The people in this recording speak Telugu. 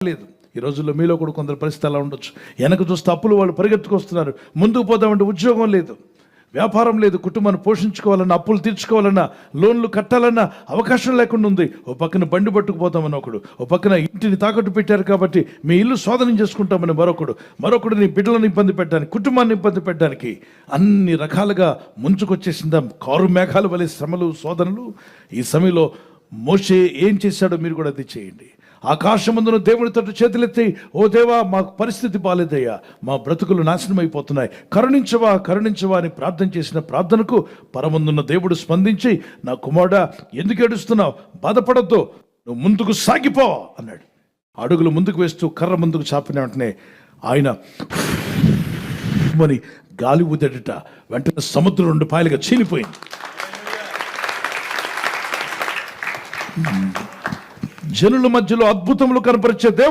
లేదు. ఈ రోజుల్లో మీలో కూడా కొందరు పరిస్థితి అలా ఉండొచ్చు. వెనక చూస్తే అప్పులు వాళ్ళు పరిగెత్తుకొస్తున్నారు. ముందుకు పోదామంటే ఉద్యోగం లేదు, వ్యాపారం లేదు, కుటుంబాన్ని పోషించుకోవాలన్నా, అప్పులు తీర్చుకోవాలన్నా, లోన్లు కట్టాలన్నా అవకాశం లేకుండా ఉంది. ఓ పక్కన బండి పట్టుకుపోతామని ఒకడు, ఓ పక్కన ఇంటిని తాకట్టు పెట్టారు కాబట్టి మీ ఇల్లు స్వాధీనం చేసుకుంటామని మరొకడు నీ బిడ్డలను ఇబ్బంది పెట్టడానికి, కుటుంబాన్ని ఇబ్బంది పెట్టడానికి అన్ని రకాలుగా ముంచుకొచ్చేసిందా కారు మేఘాలు వలె శ్రమలు, శోధనలు. ఈ సమయంలో మోషే ఏం చేశాడో మీరు కూడా అది చేయండి. ఆకాశమందున దేవుని తట్టు చేతులెత్తి, ఓ దేవా, మా పరిస్థితి బాలేదయ్యా, మా బ్రతుకులు నాశనం అయిపోతున్నాయి, కరుణించవా కరుణించవా అని ప్రార్థన చేసిన ప్రార్థనకు పరమందున్న దేవుడు స్పందించి, నా కుమారుడా, ఎందుకు ఏడుస్తున్నావు, బాధపడద్దు, నువ్వు ముందుకు సాగిపో అన్నాడు. అడుగులు ముందుకు వేస్తూ కర్ర ముందుకు చాపిన వెంటనే ఆయన మరి గాలి ఊదట, వెంటనే సముద్రం 2 పాయలుగా చీలిపోయింది. జనుల మధ్యలో అద్భుతములు కనపరిచే దేవుడు.